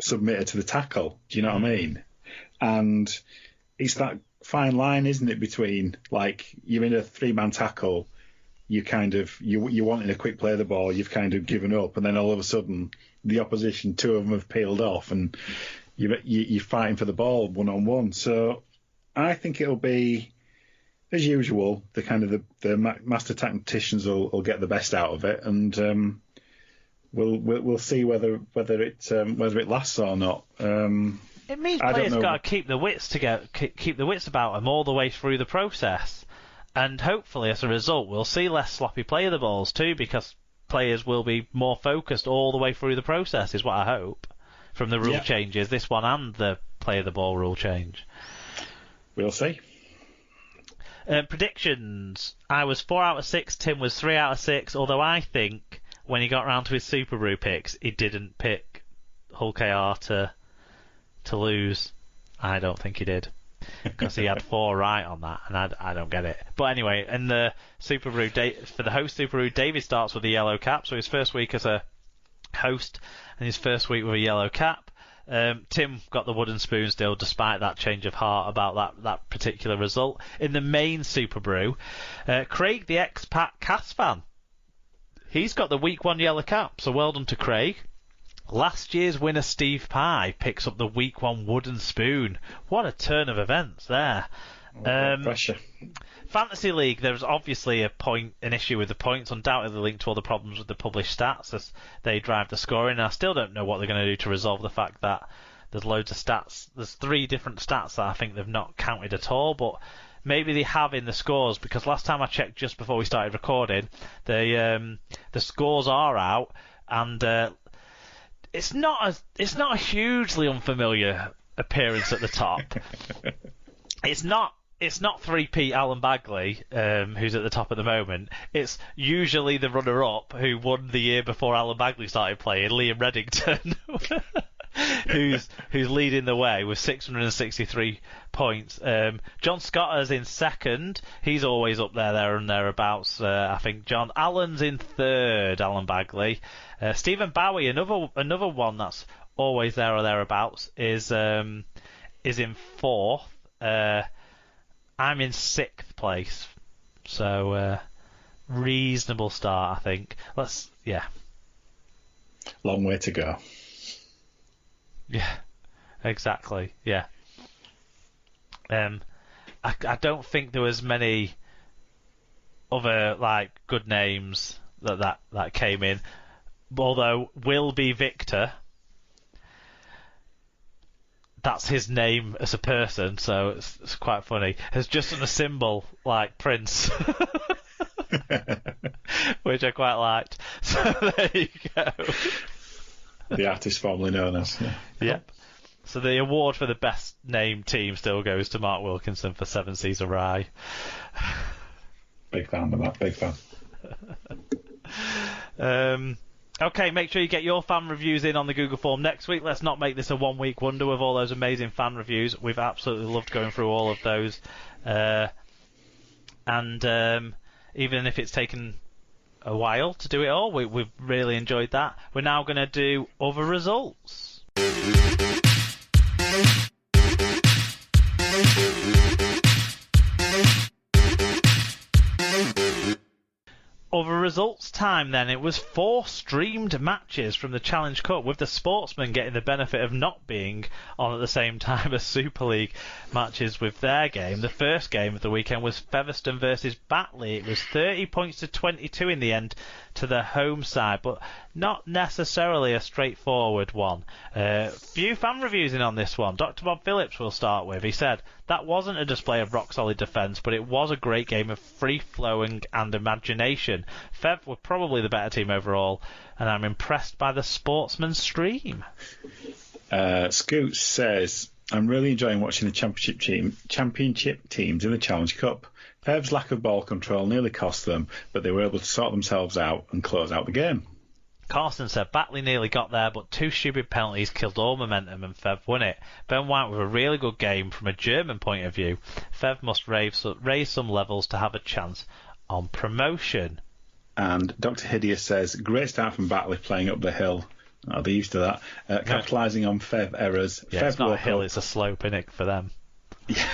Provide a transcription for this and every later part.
submitted to the tackle. Do you know what I mean? And it's that fine line, isn't it, between, like, you're in a 3-man tackle, you kind of, you're wanting a quick play of the ball, you've kind of given up, and then all of a sudden the opposition, 2 of them have peeled off, and you're fighting for the ball one-on-one. So I think it'll be, as usual, the kind of the master tacticians will get the best out of it, and we'll see whether it lasts or not. It means players got to keep the wits together, keep the wits about them all the way through the process, and hopefully, as a result, we'll see less sloppy play of the balls too, because players will be more focused all the way through the process. Is what I hope from the rule changes, this one and the play of the ball rule change. We'll see. Predictions. I was 4 out of 6. Tim was 3 out of 6. Although I think when he got round to his Super Brew picks, he didn't pick Hull KR to lose. I don't think he did, because he had 4 right on that, and I don't get it. But anyway, in the Super Brew for the host Super Brew, David starts with a yellow cap, so his first week as a host and his first week with a yellow cap. Tim got the wooden spoon still, despite that change of heart about that particular result. In the main Super Brew, Craig, the expat Cass fan, he's got the week 1 yellow cap, so well done to Craig. Last year's winner Steve Pye picks up the week 1 wooden spoon. What a turn of events there. Pressure. Fantasy League, there's obviously an issue with the points, undoubtedly linked to all the problems with the published stats as they drive the scoring. And I still don't know what they're going to do to resolve the fact that there's loads of stats. There's 3 different stats that I think they've not counted at all, but maybe they have in the scores, because last time I checked just before we started recording, the scores are out, and it's not a hugely unfamiliar appearance at the top. It's not 3P Alan Bagley, who's at the top at the moment. It's usually the runner-up who won the year before Alan Bagley started playing, Liam Reddington, who's leading the way with 663 points. John Scotter's in second. He's always up there and thereabouts. I think John Allen's in third. Alan Bagley. Stephen Bowie, another one that's always there or thereabouts, is in fourth. I'm in 6th place, so reasonable start, I think. Long way to go. Yeah, exactly. Yeah. I don't think there was many other good names that came in, although Will Be Victor. That's his name as a person, so it's quite funny. Has just done a symbol like Prince, which I quite liked. So there you go. The artist formerly known as. Yeah. Yep. So the award for the best named team still goes to Mark Wilkinson for 7 Seas of Rye. Big fan of that. Big fan. Okay, make sure you get your fan reviews in on the Google form next week. Let's not make this a one-week wonder with all those amazing fan reviews. We've absolutely loved going through all of those. And even if it's taken a while to do it all, we've really enjoyed that. We're now going to do other results. Other results time then. It was 4 streamed matches from the Challenge Cup, with the Sportsmen getting the benefit of not being on at the same time as Super League matches with their game. The first game of the weekend was Featherstone versus Batley. It was 30 points to 22 in the end to the home side, but not necessarily a straightforward one. Few fan reviews in on this one. Dr. Bob Phillips we'll start with. He said, "That wasn't a display of rock-solid defence, but it was a great game of free-flowing and imagination. Fev were probably the better team overall, and I'm impressed by the Sportsman stream." Scoot says, "I'm really enjoying watching the championship teams in the Challenge Cup. Fev's lack of ball control nearly cost them, but they were able to sort themselves out and close out the game." Carson said, "Batley nearly got there, but 2 stupid penalties killed all momentum and Fev won it. Ben White with a really good game from a German point of view. Fev must raise some levels to have a chance on promotion." And Dr. Hideous says, "Great start from Batley playing up the hill. Oh, they're used to that. Capitalising on Fev errors. Yeah, Fev it's not a hill, it's a slope, innit, for them. Yeah.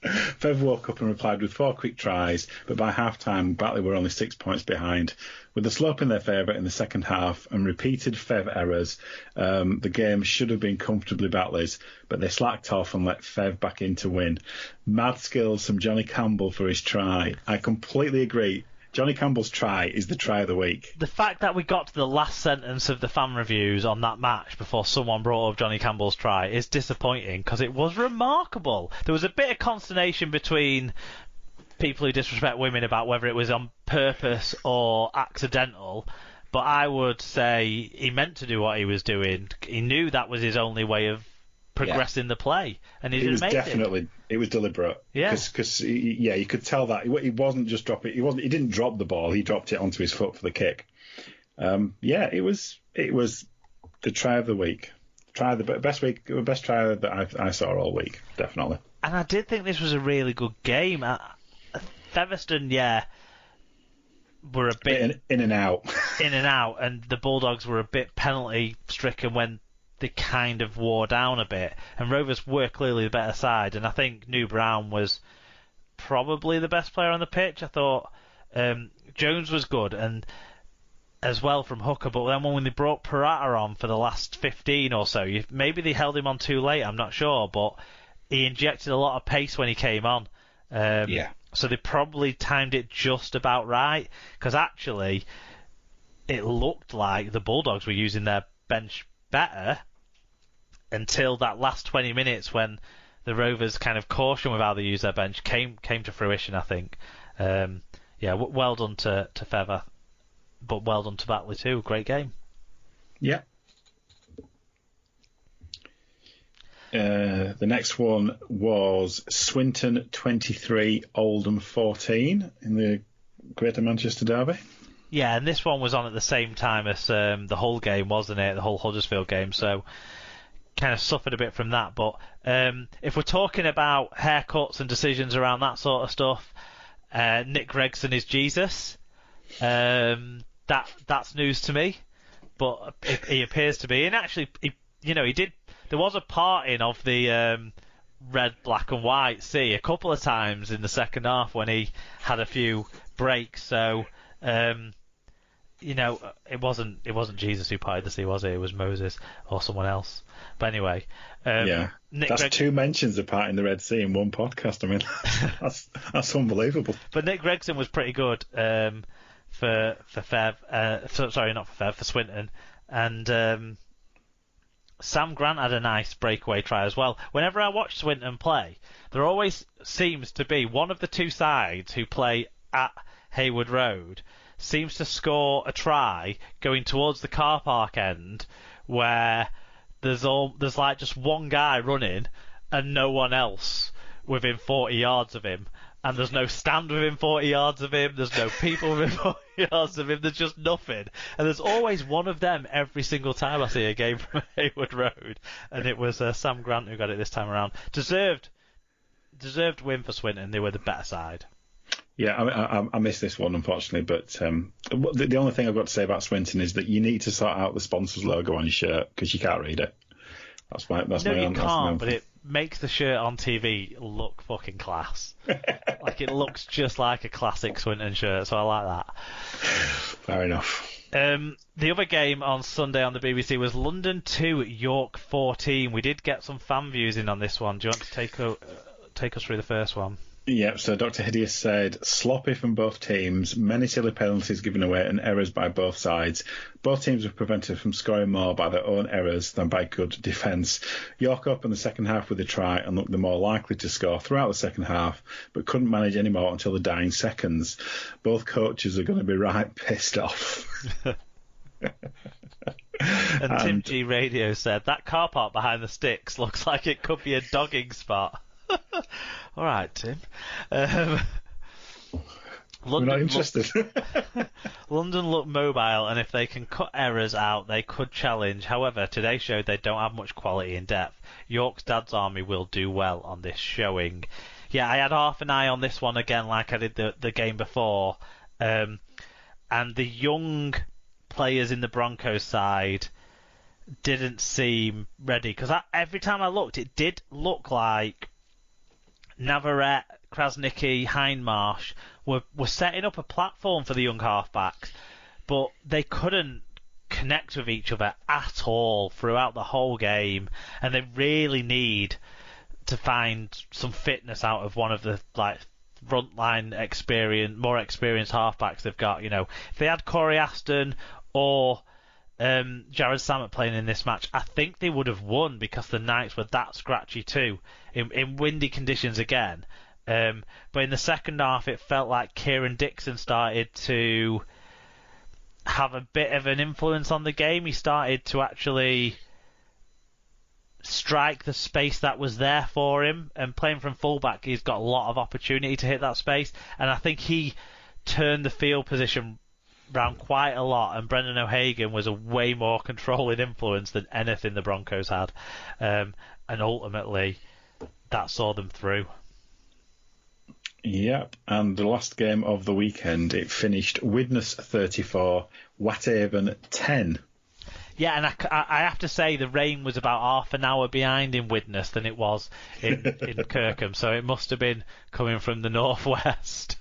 Fev woke up and replied with 4 quick tries, but by half-time, Batley were only 6 points behind. With the slope in their favour in the second half and repeated Fev errors, the game should have been comfortably Batley's, but they slacked off and let Fev back in to win. Mad skills from Johnny Campbell for his try. I completely agree. Johnny Campbell's try is the try of the week. The fact that we got to the last sentence of the fan reviews on that match before someone brought up Johnny Campbell's try is disappointing, because it was remarkable. There was a bit of consternation between people who disrespect women about whether it was on purpose or accidental, but I would say he meant to do what he was doing. He knew that was his only way of progressing the play, and he didn't make it. It was deliberate. Yeah, because you could tell that he wasn't just dropping. He didn't drop the ball. He dropped it onto his foot for the kick. It was the try of the week. Best try that I saw all week, definitely. And I did think this was a really good game. Featherstone, were a bit in and out, and the Bulldogs were a bit penalty stricken when they kind of wore down a bit, and Rovers were clearly the better side, and I think New Brown was probably the best player on the pitch. I thought Jones was good, and as well from hooker, but then when they brought Parata on for the last 15 or so, maybe they held him on too late, I'm not sure, but he injected a lot of pace when he came on. So they probably timed it just about right, because actually it looked like the Bulldogs were using their bench better until that last 20 minutes when the Rovers' kind of caution with how they use their bench came to fruition, I think. Well done to Feather, but well done to Batley too. Great game. Yeah. The next one was Swinton 23, Oldham 14 in the Greater Manchester Derby. Yeah, and this one was on at the same time as the Hull game, wasn't it? The Hull Huddersfield game, so kind of suffered a bit from that. But if we're talking about haircuts and decisions around that sort of stuff, Nick Gregson is Jesus. That's news to me, but he appears to be. And actually, he did. There was a parting of the red, black, and white sea a couple of times in the second half when he had a few breaks. So. It wasn't Jesus who parted the sea, was it? It was Moses or someone else. But anyway, that's 2 mentions of parting the Red Sea in one podcast. I mean, that's unbelievable. But Nick Gregson was pretty good for Fev. Sorry, not for Fev, for Swinton. And Sam Grant had a nice breakaway try as well. Whenever I watch Swinton play, there always seems to be one of the 2 sides who play at Hayward Road seems to score a try going towards the car park end where there's like just one guy running and no one else within 40 yards of him, and there's no stand within 40 yards of him, there's no people within 40 yards of him, there's just nothing, and there's always one of them every single time I see a game from Hayward Road, and it was Sam Grant who got it this time around. Deserved win for Swinton. They were the better side. Yeah, I missed this one, unfortunately, but the only thing I've got to say about Swinton is that you need to sort out the sponsor's logo on your shirt, because you can't read it. You can't, but it makes the shirt on TV look fucking class. Like, it looks just like a classic Swinton shirt, so I like that. Fair enough. The other game on Sunday on the BBC was London 2, York 14. We did get some fan views in on this one. Do you want to take us through the first one? Yeah, so Dr. Hideous said, sloppy from both teams, many silly penalties given away and errors by both sides. Both teams were prevented from scoring more by their own errors than by good defence. York up in the second half with a try and looked the more likely to score throughout the second half, but couldn't manage any more until the dying seconds. Both coaches are going to be right pissed off. And Tim G Radio said, that car park behind the sticks looks like it could be a dogging spot. All right, Tim. We're not interested. London look mobile, and if they can cut errors out, they could challenge. However, today showed they don't have much quality in depth. York's dad's army will do well on this showing. Yeah, I had half an eye on this one again, like I did the game before. And the young players in the Broncos side didn't seem ready. Because every time I looked, it did look like Navarrete, Krasniqi, Hindmarsh were setting up a platform for the young halfbacks, but they couldn't connect with each other at all throughout the whole game, and they really need to find some fitness out of one of the frontline more experienced halfbacks they've got. You know, if they had Corey Aston or Jared Samet playing in this match, I think they would have won, because the Knights were that scratchy too in windy conditions again. But in the second half, it felt like Kieran Dixon started to have a bit of an influence on the game. He started to actually strike the space that was there for him, and playing from fullback, he's got a lot of opportunity to hit that space, and I think he turned the field position round quite a lot, and Brendan O'Hagan was a way more controlling influence than anything the Broncos had, and ultimately that saw them through. Yep, and the last game of the weekend, it finished Widnes 34, Whitehaven 10. Yeah, and I have to say the rain was about half an hour behind in Widnes than it was in Kirkham, so it must have been coming from the northwest,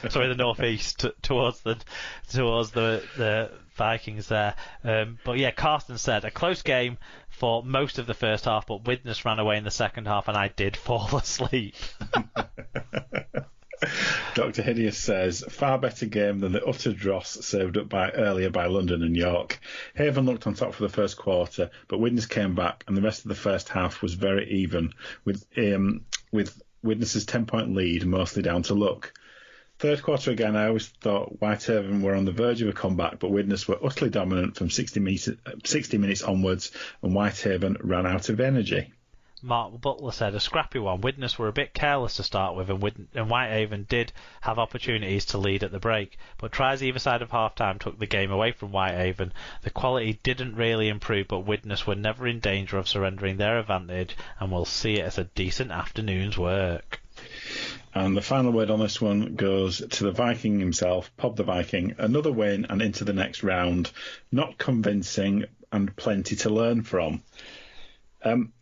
sorry, the northeast towards the Vikings there. But yeah, Carsten said a close game for most of the first half, but Widnes ran away in the second half, and I did fall asleep. Dr. Hideous says, far better game than the utter dross served up earlier by London and York. Haven looked on top for the first quarter, but Widnes came back, and the rest of the first half was very even, with Widnes' 10-point lead mostly down to luck. Third quarter again, I always thought Whitehaven were on the verge of a comeback, but Widnes were utterly dominant from 60 minutes onwards, and Whitehaven ran out of energy. Mark Butler said, a scrappy one. Widnes were a bit careless to start with, and Whitehaven did have opportunities to lead at the break, but tries either side of half-time took the game away from Whitehaven. The quality didn't really improve, but Widnes were never in danger of surrendering their advantage, and will see it as a decent afternoon's work. And the final word on this one goes to the Viking himself, Pod the Viking. Another win and into the next round. Not convincing, and plenty to learn from.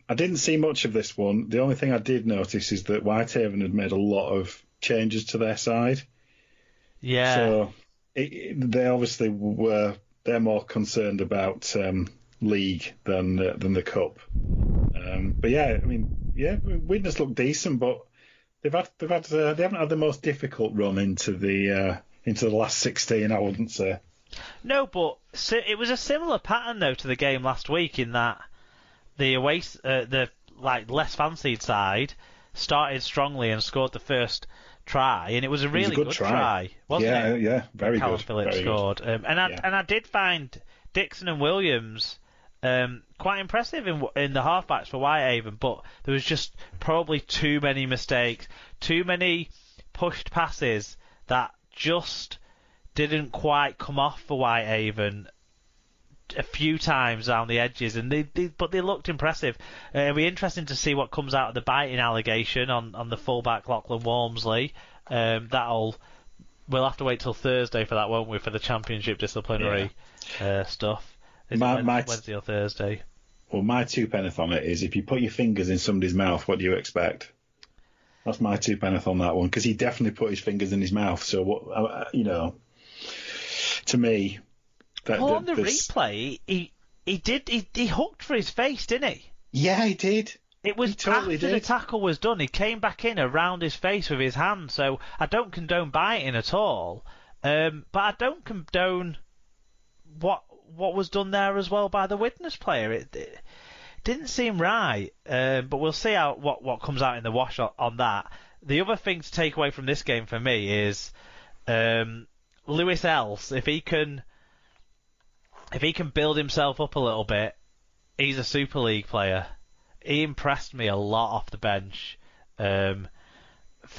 I didn't see much of this one. The only thing I did notice is that Whitehaven had made a lot of changes to their side. Yeah. So they obviously they're more concerned about league than the cup. But yeah, I mean, yeah, Widnes look decent, but they haven't had the most difficult run into the last 16. I wouldn't say. No, but it was a similar pattern though to the game last week in that. The less fancied side started strongly and scored the first try, and it was a really good try, wasn't it? Yeah, very Callum good. Phillips scored, and I did find Dixon and Williams quite impressive in the halfbacks for Whitehaven, but there was just probably too many mistakes, too many pushed passes that just didn't quite come off for Whitehaven. A few times down the edges, and but they looked impressive. It'll be interesting to see what comes out of the biting allegation on the fullback Lachlan Walmsley. We'll have to wait till Thursday for that, won't we? For the championship disciplinary stuff. Wednesday or Thursday? Well, my 2p on it is if you put your fingers in somebody's mouth, what do you expect? That's my 2p on that one, because he definitely put his fingers in his mouth. So what to me. On the replay, he hooked for his face, didn't he? Yeah, he did. It was totally after the tackle was done. He came back in around his face with his hand. So I don't condone biting at all, but I don't condone what was done there as well by the Widnes player. It didn't seem right, but we'll see what comes out in the wash on that. The other thing to take away from this game for me is Lewis Else, if he can build himself up a little bit, he's a Super League player. He impressed me a lot off the bench for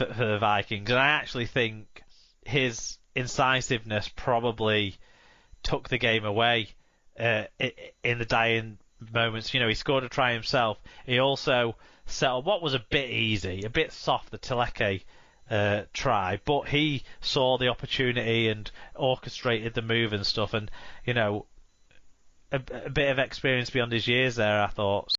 the Vikings, and I actually think his incisiveness probably took the game away in the dying moments. You know, he scored a try himself. He also set up what was a bit easy, a bit soft, the Teleke try, but he saw the opportunity and orchestrated the move and stuff, and a bit of experience beyond his years there, I thought.